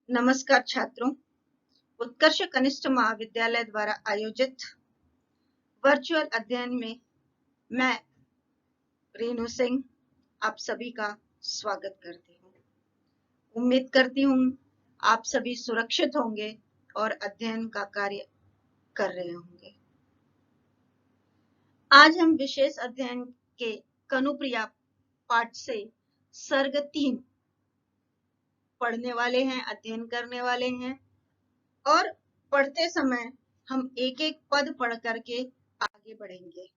नमस्कार छात्रों। उत्कर्ष कनिष्ठ महाविद्यालय द्वारा आयोजित वर्चुअल अध्ययन में मैं रेणु सिंह आप सभी का स्वागत करती हूँ। उम्मीद करती हूँ आप सभी सुरक्षित होंगे और अध्ययन का कार्य कर रहे होंगे। आज हम विशेष अध्ययन के कनुप्रिया पाठ से सर्ग 3 पढ़ने वाले हैं, अध्ययन करने वाले हैं और पढ़ते समय हम एक एक पद पढ़ करके आगे बढ़ेंगे।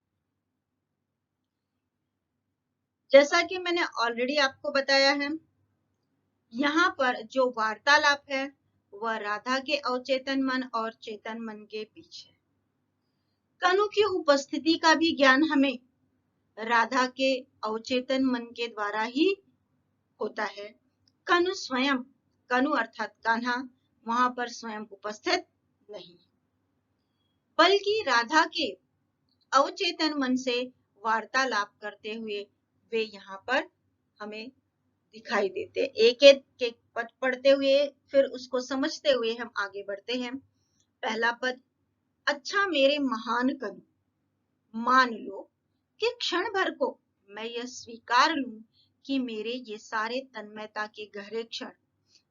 जैसा कि मैंने ऑलरेडी आपको बताया है, यहाँ पर जो वार्तालाप है वह राधा के अवचेतन मन और चेतन मन के बीच है। कनु की उपस्थिति का भी ज्ञान हमें राधा के अवचेतन मन के द्वारा ही होता है। कनु स्वयं, कनु अर्थात कान्हा, वहां पर स्वयं उपस्थित नहीं, बल्कि राधा के अवचेतन मन से वार्तालाप करते हुए वे यहाँ पर हमें दिखाई देते। एक एक पद पढ़ते हुए फिर उसको समझते हुए हम आगे बढ़ते हैं। पहला पद, अच्छा मेरे महान कनु, मान लो कि क्षण भर को मैं यह स्वीकार लूं कि मेरे ये सारे तन्मयता के गहरे क्षण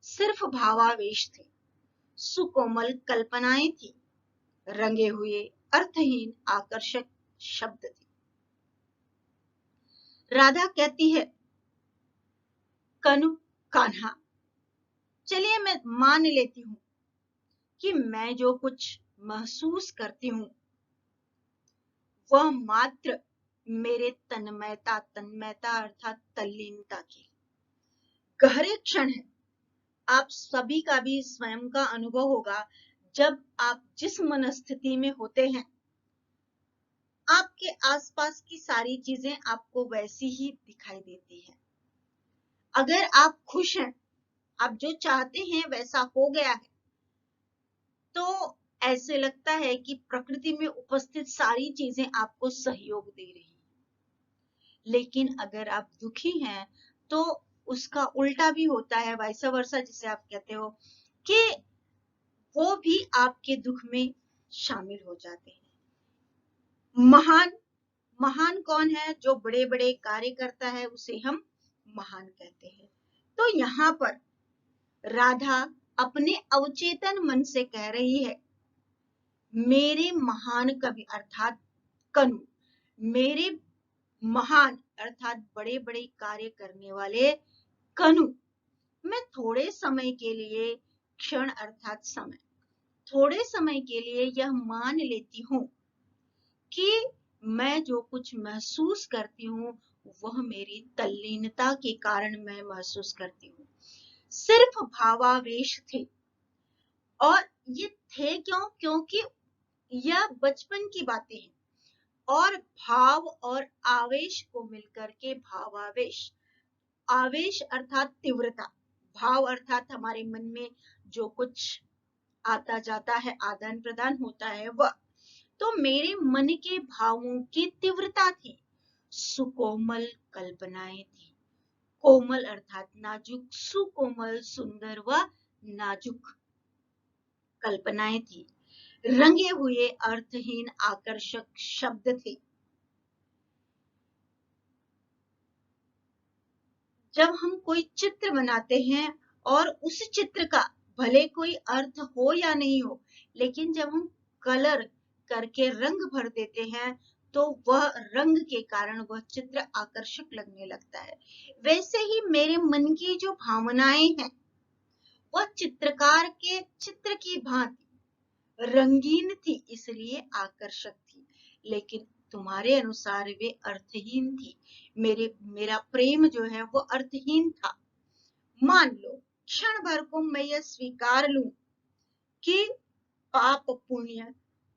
सिर्फ भावावेश थे, सुकोमल कल्पनाएं थी, रंगे हुए अर्थहीन आकर्षक शब्द थे। राधा कहती है, कनु कान्हा, चलिए मैं मान लेती हूं कि मैं जो कुछ महसूस करती हूं वह मात्र मेरे तन्मयता अर्थात तल्लीनता के गहरे क्षण है। आप सभी का भी स्वयं का अनुभव होगा, जब आप जिस मनस्थिति में होते हैं आपके आसपास की सारी चीजें आपको वैसी ही दिखाई देती है। अगर आप खुश हैं, आप जो चाहते हैं वैसा हो गया है, तो ऐसे लगता है कि प्रकृति में उपस्थित सारी चीजें आपको सहयोग दे रही हैं। लेकिन अगर आप दुखी हैं तो उसका उल्टा भी होता है, वाइस वर्सा जिसे आप कहते हो, कि वो भी आपके दुख में शामिल हो जाते हैं। महान कौन है? जो बड़े बड़े कार्य करता है उसे हम महान कहते हैं। तो यहाँ पर राधा अपने अवचेतन मन से कह रही है, मेरे महान कवि अर्थात कनु, मेरे महान अर्थात बड़े बड़े कार्य करने वाले कनु, मैं थोड़े समय के लिए, क्षण अर्थात समय, थोड़े समय के लिए यह मान लेती हूं कि मैं जो कुछ महसूस करती हूँ वह मेरी तल्लीनता के कारण मैं महसूस करती हूँ, सिर्फ भावावेश थे। और ये थे क्यों? क्योंकि यह बचपन की बातें हैं और भाव और आवेश को मिलकर के भावावेश, आवेश अर्थात तीव्रता, भाव अर्थात हमारे मन में जो कुछ आता जाता है, आदान प्रदान होता है वह। तो मेरे मन के भावों की तीव्रता थी, सुकोमल कल्पनाएं थी। कोमल अर्थात नाजुक, सुकोमल सुंदर व नाजुक कल्पनाएं थी, रंगे हुए अर्थहीन आकर्षक शब्द थे। जब हम कोई चित्र बनाते हैं और उस चित्र का भले कोई अर्थ हो या नहीं हो, लेकिन जब हम कलर करके रंग भर देते हैं तो वह रंग के कारण वह चित्र आकर्षक लगने लगता है। वैसे ही मेरे मन की जो भावनाएं हैं वह चित्रकार के चित्र की भांति रंगीन थी, इसलिए आकर्षक थी, लेकिन तुम्हारे अनुसार वे अर्थहीन थी। मेरा प्रेम जो है वो अर्थहीन था। मान लो क्षण भर को मैं यह स्वीकार लूं कि पाप पुण्य,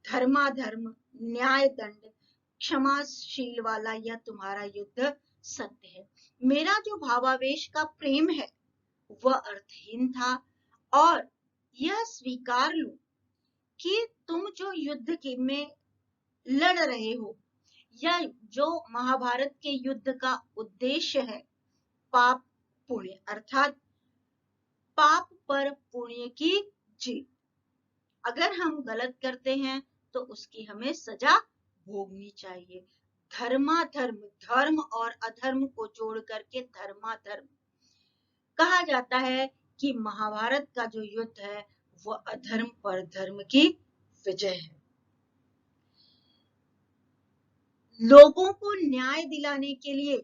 धर्माधर्म, न्याय दंड, क्षमाशील वाला यह तुम्हारा युद्ध सत्य है। मेरा जो भावावेश का प्रेम है वह अर्थहीन था, और यह स्वीकार लूं कि तुम जो युद्ध के में लड़ रहे हो, या जो महाभारत के युद्ध का उद्देश्य है, पाप पुण्य अर्थात पाप पर पुण्य की जीत। अगर हम गलत करते हैं तो उसकी हमें सजा भोगनी चाहिए। धर्माधर्म, धर्म और अधर्म को जोड़ करके धर्माधर्म कहा जाता है कि महाभारत का जो युद्ध है वह अधर्म पर धर्म की विजय है। लोगों को न्याय दिलाने के लिए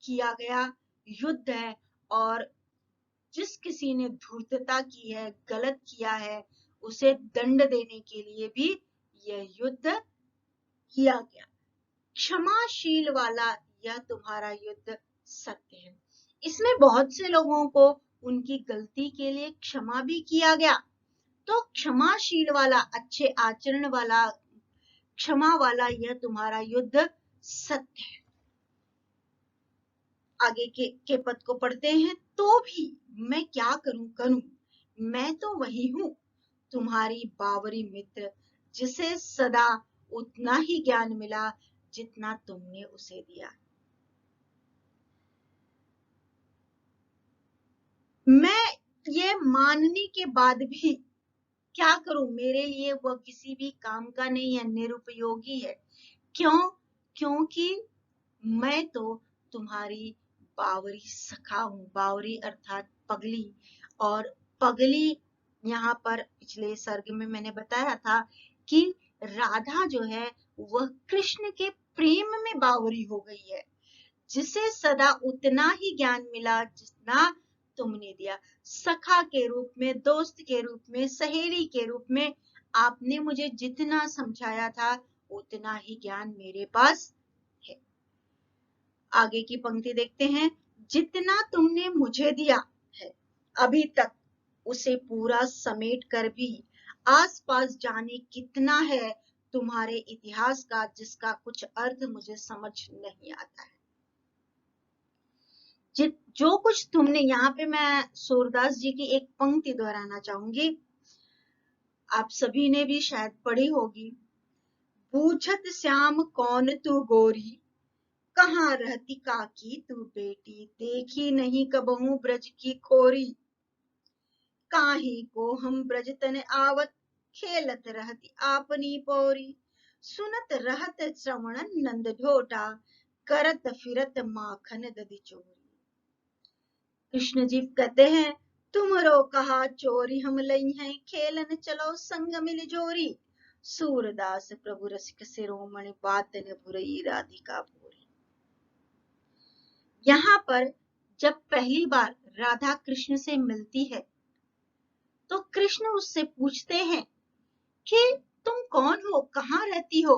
किया गया युद्ध है, और जिस किसी ने धूर्तता की है, गलत किया है, उसे दंड देने के लिए भी यह युद्ध किया गया। क्षमाशील वाला यह तुम्हारा युद्ध सत्य है। इसमें बहुत से लोगों को उनकी गलती के लिए क्षमा भी किया गया। तो क्षमाशील वाला, अच्छे आचरण वाला, क्षमा वाला यह तुम्हारा युद्ध सत्य है। आगे के पद को पढ़ते हैं। तो भी मैं क्या करूं, मैं तो वही हूं, तुम्हारी बावरी मित्र, जिसे सदा उतना ही ज्ञान मिला जितना तुमने उसे दिया। मैं ये मानने के बाद भी क्या करूं, मेरे लिए वह किसी भी काम का नहीं है, निरुपयोगी है। क्यों? क्योंकि मैं तो तुम्हारी बावरी सखा हूं। बावरी अर्थात पगली, और पगली यहाँ पर पिछले सर्ग में मैंने बताया था कि राधा जो है वह कृष्ण के प्रेम में बावरी हो गई है, जिसे सदा उतना ही ज्ञान मिला जितना तुमने दिया। सखा के रूप में, दोस्त के रूप में, सहेली के रूप में आपने मुझे जितना समझाया था उतना ही ज्ञान मेरे पास है। आगे की पंक्ति देखते हैं। जितना तुमने मुझे दिया है अभी तक, उसे पूरा समेट कर भी आसपास जाने कितना है तुम्हारे इतिहास का, जिसका कुछ अर्थ मुझे समझ नहीं आता है। जो कुछ तुमने, यहाँ पे मैं सूरदास जी की एक पंक्ति दोहराना चाहूंगी, आप सभी ने भी शायद पढ़ी होगी। पूछत श्याम कौन तू गोरी, कहाँ रहती काकी तू बेटी, देखी नहीं कबहू ब्रज की खोरी, काहे को हम ब्रज तन आवत, खेलत रहती आपनी पौरी, सुनत रहत श्रवण नंद ढोटा, करत फिरत माखन दधि चोरी। कृष्ण जी कहते हैं, तुमरो कहा चोरी हम लई हैं, खेलन चलो संग मिल जोरी, सूरदास प्रभु रसिक शिरोमणि, बात न भुरई राधिका भोरी। यहाँ पर जब पहली बार राधा कृष्ण से मिलती है तो कृष्ण उससे पूछते हैं कि तुम कौन हो, कहाँ रहती हो,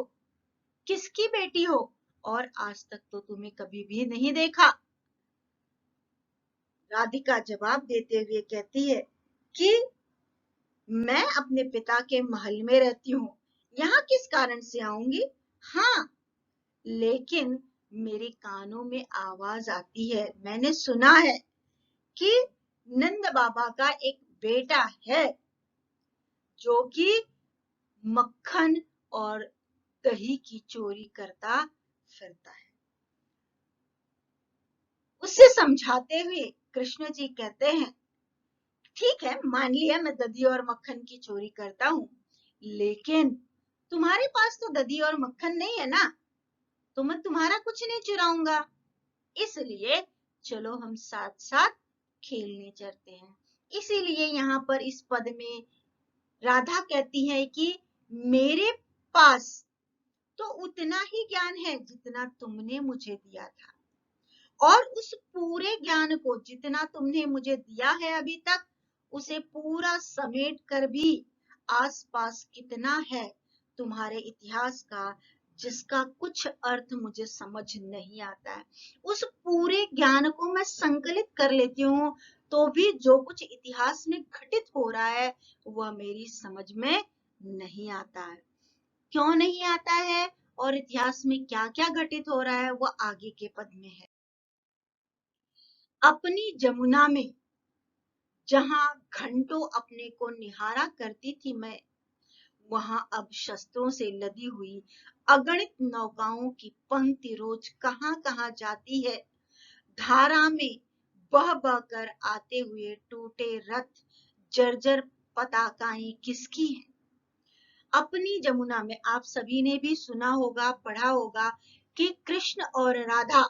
किसकी बेटी हो, और आज तक तो तुम्हें कभी भी नहीं देखा। राधिका जवाब देते हुए कहती है कि मैं अपने पिता के महल में रहती हूँ, यहाँ किस कारण से आऊंगी? हाँ, लेकिन मेरे कानों में आवाज आती है, मैंने सुना है कि नंद बाबा का एक बेटा है जो कि मक्खन और दही की चोरी करता फिरता है। उससे समझाते हुए कृष्ण जी कहते हैं, ठीक है, मान लिया मैं दही और मक्खन की चोरी करता हूँ, लेकिन तुम्हारे पास तो दही और मक्खन नहीं है ना, तो मैं तुम्हारा कुछ नहीं चुराऊंगा, इसलिए चलो हम साथ साथ खेलने चलते हैं। इसीलिए यहाँ पर इस पद में राधा कहती है कि मेरे पास तो उतना ही ज्ञान है जितना तुमने मुझे दिया था, और उस पूरे ज्ञान को जितना तुमने मुझे दिया है अभी तक, उसे पूरा समेट कर भी आसपास कितना है तुम्हारे इतिहास का, जिसका कुछ अर्थ मुझे समझ नहीं आता है। उस पूरे ज्ञान को मैं संकलित कर लेती हूँ, तो भी जो कुछ इतिहास में घटित हो रहा है वह मेरी समझ में नहीं आता है। क्यों नहीं आता है और इतिहास में क्या क्या घटित हो रहा है वह आगे के पद में है। अपनी जमुना में जहां घंटों अपने को निहारा करती थी मैं, वहां अब शस्त्रों से लदी हुई अगणित नौकाओं की पंक्ति रोज कहां कहां जाती है। धारा में बह बह कर आते हुए टूटे रथ जर्जर पताकाएं किसकी हैं? अपनी जमुना में आप सभी ने भी सुना होगा, पढ़ा होगा कि कृष्ण और राधा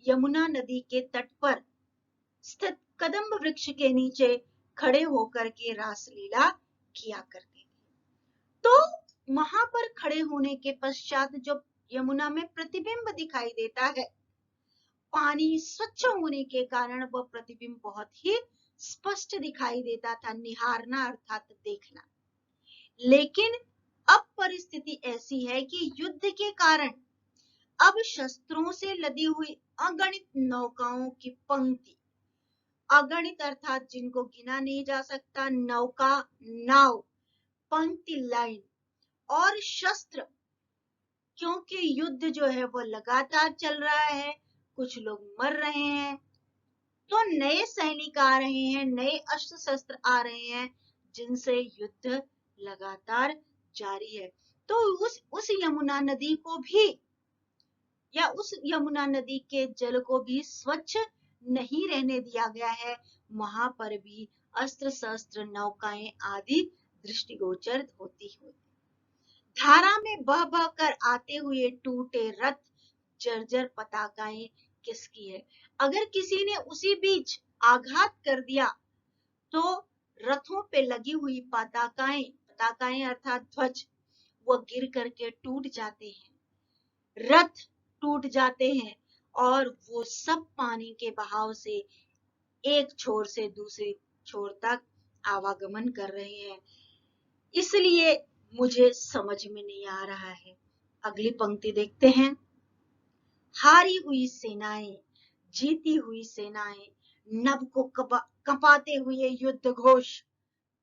यमुना नदी के तट पर स्थित कदम्ब वृक्ष के नीचे खड़े होकर के रासलीला किया करते थे। तो वहां पर खड़े होने के पश्चात जो यमुना में प्रतिबिंब दिखाई देता है, पानी स्वच्छ होने के कारण वह प्रतिबिंब बहुत ही स्पष्ट दिखाई देता था, निहारना अर्थात देखना। लेकिन अब परिस्थिति ऐसी है कि युद्ध के कारण अब शस्त्रों से लदी हुई अगणित नौकाओं की पंक्ति, अगणित अर्थात जिनको गिना नहीं जा सकता, नौका, नाव, पंक्ति, लाइन और शस्त्र, क्योंकि युद्ध जो है वो लगातार चल रहा है, कुछ लोग मर रहे हैं, तो नए सैनिक आ रहे हैं, नए अस्त्र शस्त्र आ रहे हैं, जिनसे युद्ध लगातार जारी है। तो उस यमुना नदी को भी या उस यमुना नदी के जल को भी स्वच्छ नहीं रहने दिया गया है, वहां पर भी अस्त्र शस्त्र, नौकाएं आदि दृष्टिगोचर होती हुई धारा में बह बह कर आते हुए टूटे रथ, जर्जर पताकाएं किसकी है? अगर किसी ने उसी बीच आघात कर दिया तो रथों पे लगी हुई पताकाएं अर्थात ध्वज, वो गिर करके टूट जाते हैं, रथ टूट जाते हैं और वो सब पानी के बहाव से एक छोर से दूसरे छोर तक आवागमन कर रहे हैं। इसलिए मुझे समझ में नहीं आ रहा है। अगली पंक्ति देखते हैं। हारी हुई सेनाएं, जीती हुई सेनाएं, नभ को कपाते हुए युद्ध घोष,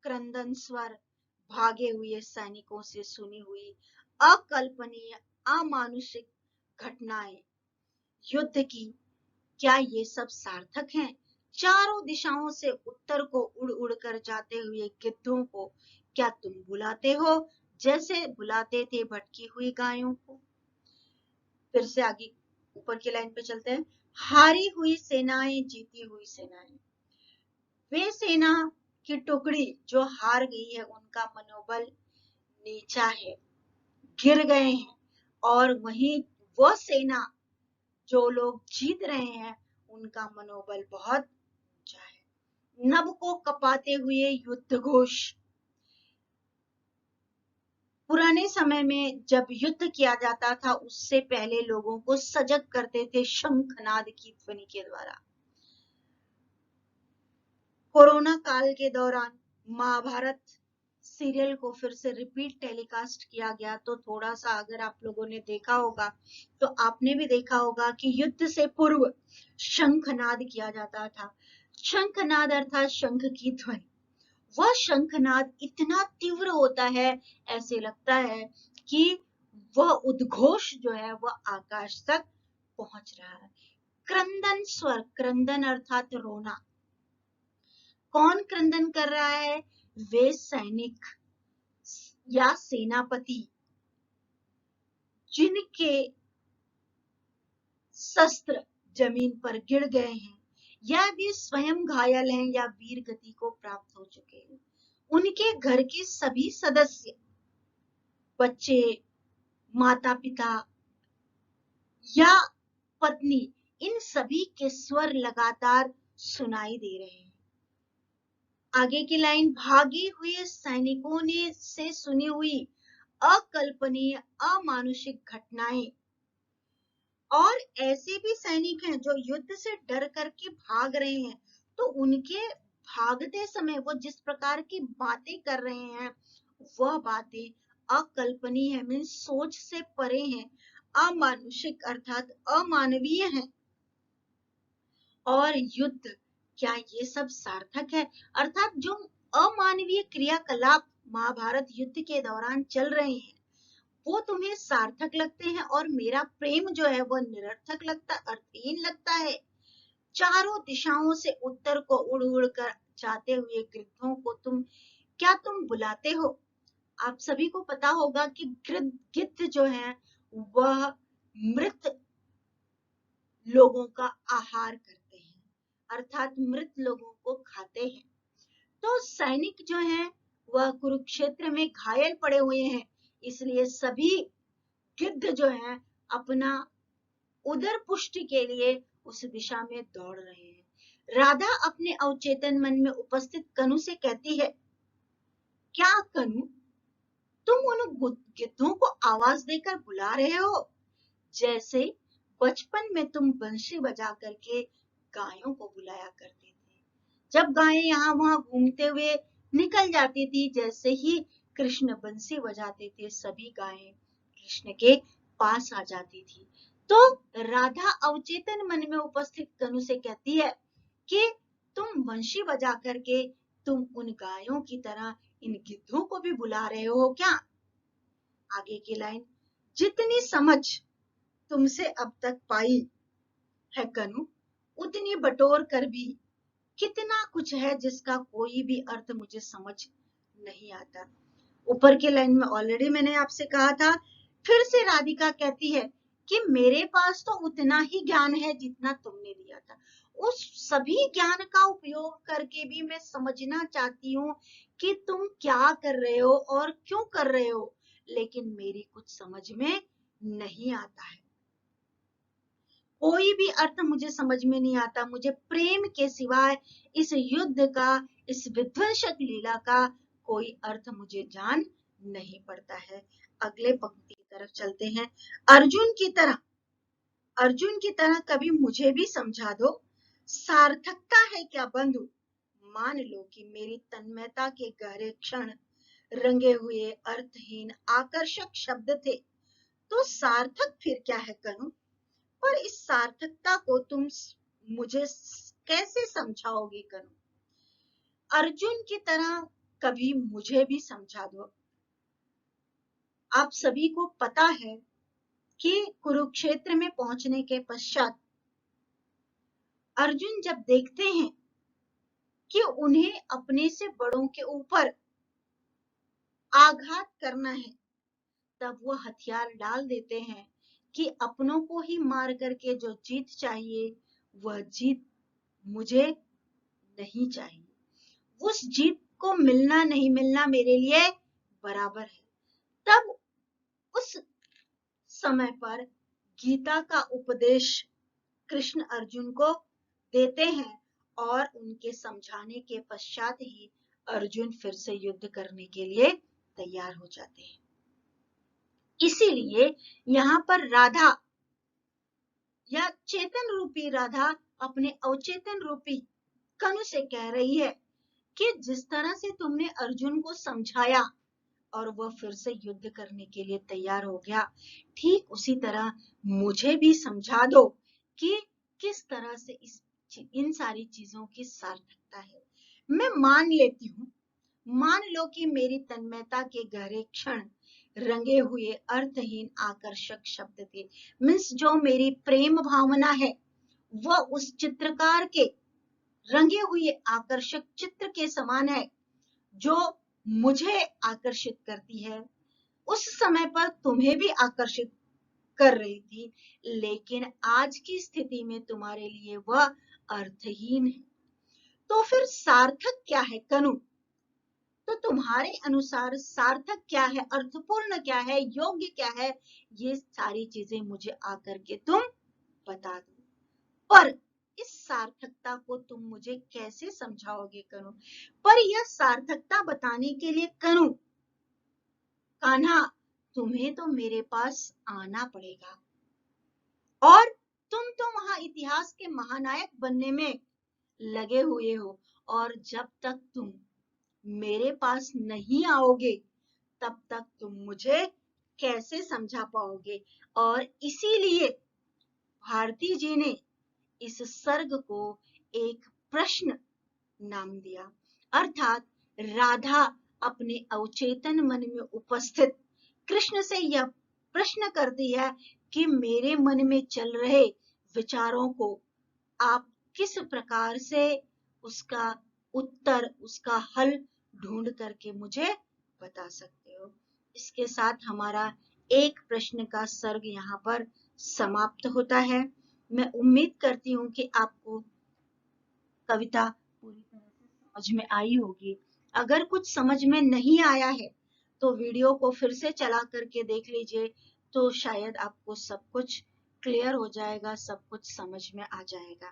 क्रंदन स्वर, भागे हुए सैनिकों से सुनी हुई अकल्पनीय अमानुषिक घटनाएं युद्ध की, क्या ये सब सार्थक हैं? चारों दिशाओं से उत्तर को उड़ उड़ कर जाते हुए गिद्धों को क्या तुम बुलाते हो, जैसे बुलाते थे भटकी हुई गायों को? फिर से आगे ऊपर की लाइन पे चलते हैं। हारी हुई सेनाएं, जीती हुई सेनाएं, वे सेना की टुकड़ी जो हार गई है, उनका मनोबल नीचा है, गिर गए हैं, और वहीं वो सेना जो लोग जीत रहे हैं, उनका मनोबल बहुत ऊंचा है। नभ को कपाते हुए युद्ध घोष, पुराने समय में जब युद्ध किया जाता था, उससे पहले लोगों को सजग करते थे शंखनाद की ध्वनि के द्वारा। कोरोना काल के दौरान महाभारत सीरियल को फिर से रिपीट टेलीकास्ट किया गया, तो थोड़ा सा अगर आप लोगों ने देखा होगा तो आपने भी देखा होगा कि युद्ध से पूर्व शंखनाद किया जाता था। शंखनाद अर्थात शंख की ध्वनि, वह शंखनाद इतना तीव्र होता है, ऐसे लगता है कि वह उद्घोष जो है वह आकाश तक पहुंच रहा है। क्रंदन स्वर, क्रंदन अर्थात रोना, कौन क्रंदन कर रहा है? वे सैनिक या सेनापति जिनके शस्त्र जमीन पर गिर गए हैं, या वे स्वयं घायल हैं या वीर गति को प्राप्त हो चुके हैं, उनके घर के सभी सदस्य, बच्चे, माता पिता या पत्नी, इन सभी के स्वर लगातार सुनाई दे रहे हैं। आगे की लाइन, भागे हुए सैनिकों ने से सुनी हुई अकल्पनीय अमानुषिक घटनाएं, और ऐसे भी सैनिक हैं जो युद्ध से डर करके भाग रहे हैं, तो उनके भागते समय वो जिस प्रकार की बातें कर रहे हैं, वह बातें अकल्पनीय है, मीन्स सोच से परे हैं, अमानुषिक अर्थात अमानवीय हैं। और युद्ध, क्या ये सब सार्थक है? अर्थात जो अमानवीय क्रियाकलाप महाभारत युद्ध के दौरान चल रहे हैं, वो तुम्हें सार्थक लगते हैं और मेरा प्रेम जो है वो निरर्थक लगता, अर्थहीन लगता है। चारों दिशाओं से उत्तर को उड़ उड़ कर जाते हुए गिद्धों को तुम बुलाते हो? आप सभी को पता होगा कि गिद्ध जो है वह मृत लोगों का आहार करते हैं, अर्थात मृत लोगों को खाते हैं। तो तो सैनिक जो हैं वह कुरुक्षेत्र में घायल पड़े हुए हैं, इसलिए सभी गिद्ध जो हैं अपना उदर पुष्टि के लिए उस दिशा में दौड़ रहे हैं। राधा अपने अवचेतन मन में उपस्थित कनु से कहती है, क्या कनु, तुम उन गिद्धों को आवाज देकर बुला रहे हो, जैसे बचपन में तुम बंशी बजा करके गायों को बुलाया करते थे। जब गायें यहाँ वहां घूमते हुए निकल जाती थी, जैसे ही कृष्ण बंसी बजाते थे, सभी गायें कृष्ण के पास आ जाती थी। तो राधा अवचेतन मन में उपस्थित कनु से कहती है कि तुम बंशी बजा करके तुम उन गायों की तरह इन गिद्धों को भी बुला रहे हो क्या? आगे की लाइन, जितनी समझ तुमसे अब तक पाई है कनु, उतनी बटोर कर भी कितना कुछ है जिसका कोई भी अर्थ मुझे समझ नहीं आता। ऊपर के लाइन में ऑलरेडी मैंने आपसे कहा था, फिर से राधिका कहती है कि मेरे पास तो उतना ही ज्ञान है जितना तुमने दिया था। उस सभी ज्ञान का उपयोग करके भी मैं समझना चाहती हूँ कि तुम क्या कर रहे हो और क्यों कर रहे हो, लेकिन मेरी कुछ समझ में नहीं आता है। कोई भी अर्थ मुझे समझ में नहीं आता। मुझे प्रेम के सिवाय इस युद्ध का, इस विध्वंसक लीला का कोई अर्थ मुझे जान नहीं पड़ता है। अगले पंक्ति की तरफ चलते हैं। अर्जुन की तरह कभी मुझे भी समझा दो, सार्थकता है क्या बंधु? मान लो कि मेरी तन्मयता के गहरे क्षण रंगे हुए अर्थहीन आकर्षक शब्द थे, तो सार्थक फिर क्या है कनु? पर इस सार्थकता को तुम मुझे कैसे समझाओगे कनु? अर्जुन की तरह कभी मुझे भी समझा दो। आप सभी को पता है कि कुरुक्षेत्र में पहुंचने के पश्चात अर्जुन जब देखते हैं कि उन्हें अपने से बड़ों के ऊपर आघात करना है, तब वह हथियार डाल देते हैं कि अपनों को ही मार करके जो जीत चाहिए वह जीत मुझे नहीं चाहिए। उस जीत को मिलना नहीं मिलना मेरे लिए बराबर है। तब उस समय पर गीता का उपदेश कृष्ण अर्जुन को देते हैं और उनके समझाने के पश्चात ही अर्जुन फिर से युद्ध करने के लिए तैयार हो जाते हैं। इसीलिए यहाँ पर राधा या चेतन रूपी राधा अपने अवचेतन रूपी कनु से कह रही है कि जिस तरह से तुमने अर्जुन को समझाया और वह फिर से युद्ध करने के लिए तैयार हो गया, ठीक उसी तरह मुझे भी समझा दो कि किस तरह से इन सारी चीजों की सार्थकता है। मैं मान लेती हूँ, मान लो कि मेरी तन्मयता के गहरे क्षण रंगे हुए अर्थहीन आकर्षक शब्द थे। मीन्स जो मेरी प्रेम भावना है वह उस चित्रकार के रंगे हुए आकर्षक चित्र के समान है, जो मुझे आकर्षित करती है। उस समय पर तुम्हें भी आकर्षित कर रही थी, लेकिन आज की स्थिति में तुम्हारे लिए वह अर्थहीन है। तो फिर सार्थक क्या है कनु? तो तुम्हारे अनुसार सार्थक क्या है, अर्थपूर्ण क्या है, योग्य क्या है, ये सारी चीजें मुझे आकर के तुम बता दो। पर इस सार्थकता को तुम मुझे कैसे समझाओगे कनु? पर यह सार्थकता बताने के लिए कनु, कान्हा, तुम्हें तो मेरे पास आना पड़ेगा और तुम तो वहां इतिहास के महानायक बनने में लगे हुए हो, और जब तक तुम मेरे पास नहीं आओगे तब तक तुम मुझे कैसे समझा पाओगे। और इसीलिए भारती जी ने इस सर्ग को एक प्रश्न नाम दिया, अर्थात राधा अपने अवचेतन मन में उपस्थित कृष्ण से यह प्रश्न करती है कि मेरे मन में चल रहे विचारों को आप किस प्रकार से उसका उत्तर, उसका हल ढूंढ करके मुझे बता सकते हो। इसके साथ हमारा एक प्रश्न का सर्ग यहाँ पर समाप्त होता है। मैं उम्मीद करती हूँ कि आपको कविता पूरी तरह से समझ में आई होगी। अगर कुछ समझ में नहीं आया है तो वीडियो को फिर से चला करके देख लीजिए, तो शायद आपको सब कुछ क्लियर हो जाएगा, सब कुछ समझ में आ जाएगा।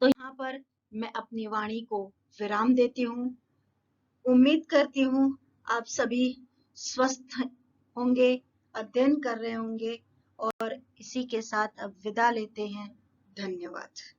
तो यहाँ पर मैं अपनी वाणी को विराम देती हूँ। उम्मीद करती हूँ आप सभी स्वस्थ होंगे, अध्ययन कर रहे होंगे, और इसी के साथ अब विदा लेते हैं। धन्यवाद।